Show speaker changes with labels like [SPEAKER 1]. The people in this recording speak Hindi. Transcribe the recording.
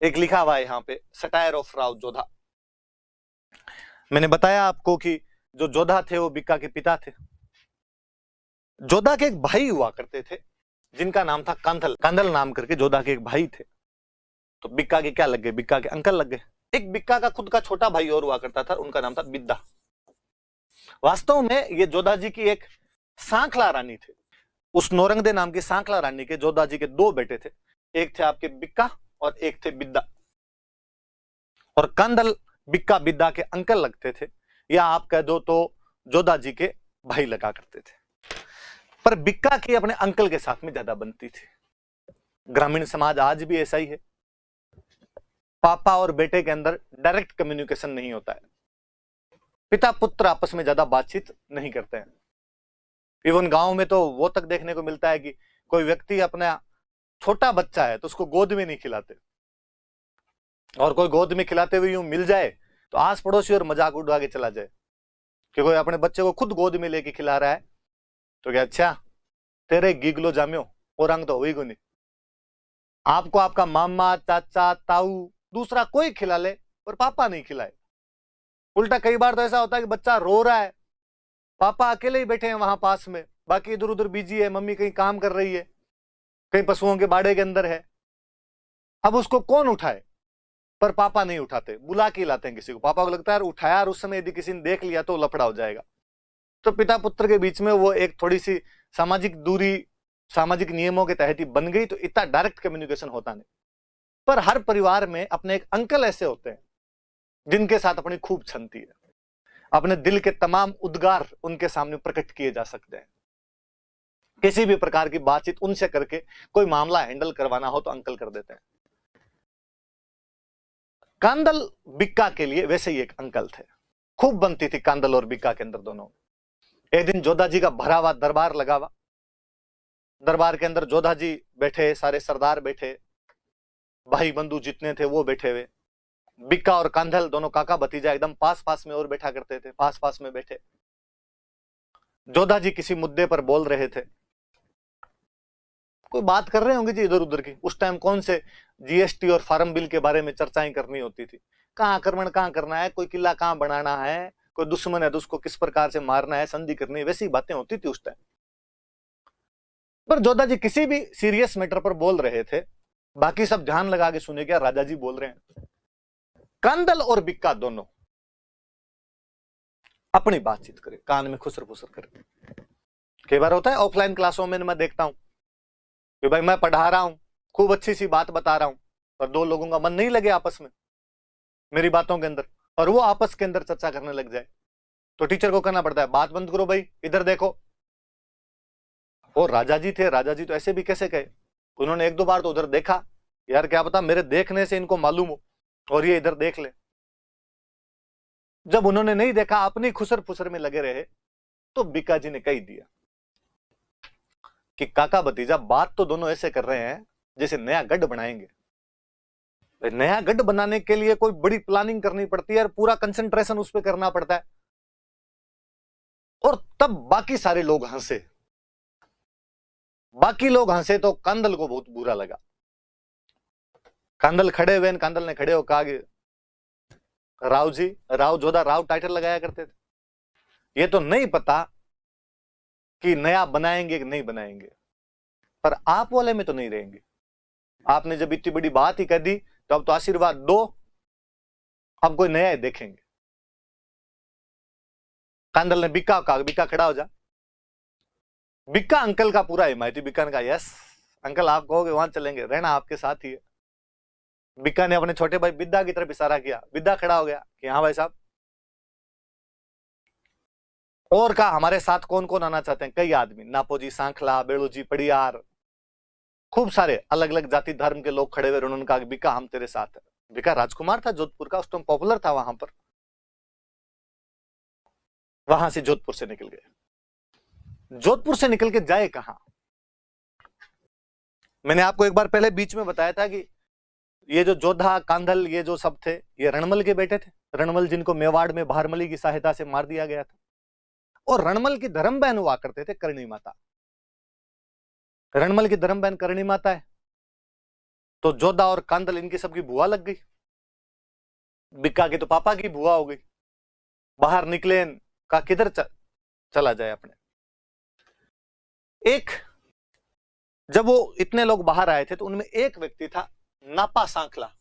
[SPEAKER 1] एक लिखा हुआ है यहाँ पे, सटायर ऑफ राव जोधा। मैंने बताया आपको कि जो जोधा थे वो बिक्का के पिता थे। जोधा के एक भाई हुआ करते थे जिनका नाम था कांधल। कांधल नाम करके जोधा के एक भाई थे। तो बिक्का के क्या लग गए? बिक्का के अंकल लग गए। एक बिक्का का खुद का छोटा भाई और हुआ करता था, उनका नाम था बिद्दा। वास्तव में ये जोधा जी की एक सांखला रानी थे। उस नौरंगदे नाम की सांखला रानी के जोधा जी के दो बेटे थे। एक थे आपके बिक्का और एक थे बिद्दा। और कांधल बिक्का बिद्दा के अंकल लगते थे, या आप कह दो तो जोधा जी के भाई लगा करते थे। पर बिक्का की अपने अंकल के साथ में ज्यादा बनती थी। ग्रामीण समाज आज भी ऐसा ही है। पापा और बेटे के अंदर डायरेक्ट कम्युनिकेशन नहीं होता है। पिता पुत्र आपस में ज्यादा बातचीत नहीं करते हैं। इवन गांव में तो वो तक देखने को मिलता है कि कोई व्यक्ति अपना छोटा बच्चा है तो उसको गोद में नहीं खिलाते, और कोई गोद में खिलाते हुए यूं मिल जाए तो आस पड़ोसी और मजाक उड़ा के चला जाए कि कोई अपने बच्चे को खुद गोद में लेके खिला रहा है तो क्या अच्छा तेरे गिगलो जाम्यो और रंग तो हुई गुनी। आपको आपका मामा चाचा ताऊ दूसरा कोई खिला ले पर पापा नहीं खिलाए। उल्टा कई बार तो ऐसा होता है कि बच्चा रो रहा है, पापा अकेले ही बैठे हैं वहां पास में, बाकी इधर उधर बिजी है, मम्मी कहीं काम कर रही है, कहीं पशुओं के बाड़े के अंदर है। अब उसको कौन उठाए? पर पापा नहीं उठाते, बुला के लाते हैं किसी को। पापा को लगता है उठाया और उस समय यदि किसी ने देख लिया तो लफड़ा हो जाएगा। तो पिता पुत्र के बीच में वो एक थोड़ी सी सामाजिक दूरी, सामाजिक नियमों के तहत ही बन गई, तो इतना डायरेक्ट कम्युनिकेशन होता नहीं। पर हर परिवार में अपने एक अंकल ऐसे होते हैं जिनके साथ अपनी खूब छनती है। अपने दिल के तमाम उद्गार उनके सामने प्रकट किए जा सकते हैं। किसी भी प्रकार की बातचीत उनसे करके कोई मामला हैंडल करवाना हो तो अंकल कर देते हैं। कांदल बिक्का के लिए वैसे ही एक अंकल थे। खूब बनती थी कांदल और बिक्का के अंदर दोनों। एक दिन जोधा जी का भरा हुआ दरबार लगा हुआ। दरबार के अंदर जोधा जी बैठे, सारे सरदार बैठे, भाई बंधु जितने थे वो बैठे हुए। बिक्का और कांधल दोनों काका भतीजा एकदम पास पास में और बैठा करते थे, पास पास में बैठे। जोधा जी किसी मुद्दे पर बोल रहे थे, कोई बात कर रहे होंगे जी इधर उधर की। उस टाइम कौन से जीएसटी और फार्म बिल के बारे में चर्चाएं करनी होती थी। कहां आक्रमण कहां करना है, कोई किला कहां बनाना है, कोई दुश्मन है तो उसको किस प्रकार से मारना है, संधि करनी है, वैसी बातें होती थी उस टाइम। पर जोधा जी किसी भी सीरियस मैटर पर बोल रहे थे, बाकी सब ध्यान लगा के सुने क्या राजा जी बोल रहे हैं। कांदल और बिक्का दोनों अपनी बातचीत करे, कान में खुसर फुसर करे। कई बार होता है ऑफलाइन क्लासों में मैं देखता हूं कि भाई मैं पढ़ा रहा हूं, खूब अच्छी सी बात बता रहा हूं, पर दो लोगों का मन नहीं लगे आपस में मेरी बातों के अंदर, और वो आपस के अंदर चर्चा करने लग जाए, तो टीचर को कहना पड़ता है बात बंद करो भाई, इधर देखो। और राजा जी थे, राजा जी तो ऐसे भी कैसे कहे, उन्होंने एक दो बार तो उधर देखा, यार क्या पता मेरे देखने से इनको मालूम हो और ये इधर देख ले। जब उन्होंने नहीं देखा, अपनी खुसर फुसर में लगे रहे, तो बिक्का जी ने कह दिया कि काका भतीजा बात तो दोनों ऐसे कर रहे हैं जैसे नया गढ़ बनाएंगे। नया गढ़ बनाने के लिए कोई बड़ी प्लानिंग करनी पड़ती है और पूरा कंसंट्रेशन उस पर करना पड़ता है। और तब बाकी सारे लोग हंसे। बाकी लोग हंसे तो कांदल को बहुत बुरा लगा। कांदल खड़े हुए, कांदल ने खड़े होकर कहा, राव जी, राव जोधा राव टाइटल लगाया करते थे, ये तो नहीं पता कि नया बनाएंगे कि नहीं बनाएंगे, पर आप वाले में तो नहीं रहेंगे। आपने जब इतनी बड़ी बात ही कह दी तो अब तो आशीर्वाद दो, अब कोई नया ही देखेंगे। कांदल ने बिक्का कहा, बिक्का खड़ा हो जा। बिक्का अंकल का पूरा हिमायती। बिक्का ने कहा यस अंकल, आप कहोगे वहां चलेंगे, रहना आपके साथ ही है। बिक्का ने अपने छोटे भाई बिद्दा की तरफ इशारा किया, बिद्दा खड़ा हो गया कि हाँ भाई साहब। और कहा हमारे साथ कौन कौन आना चाहते हैं? कई आदमी, नापोजी, सांखला, बेड़ूजी, पड़ियार, खूब सारे अलग अलग जाति धर्म के लोग खड़े हुए। उन्होंने कहा बिक्का हम तेरे साथ है। बिक्का राजकुमार था जोधपुर का, उस टाइम पॉपुलर था वहां पर। वहां से जोधपुर से निकल गए। जोधपुर से निकल के जाए कहां? मैंने आपको एक बार पहले बीच में बताया था कि ये जो जोधा कांधल ये जो सब थे, ये रणमल के बेटे थे। रणमल जिनको मेवाड़ में भारमली की सहायता से मार दिया गया था। और रणमल की धर्म बहन हुआ करते थे करणी माता। रणमल की धर्म बहन करणी माता है। तो जोधा और कांदल इनकी सबकी बुआ लग गई। बिक्का के तो पापा की बुआ हो गई। बाहर निकले का किधर चला जाए अपने। एक जब वो इतने लोग बाहर आए थे तो उनमें एक व्यक्ति था नापा सांखला।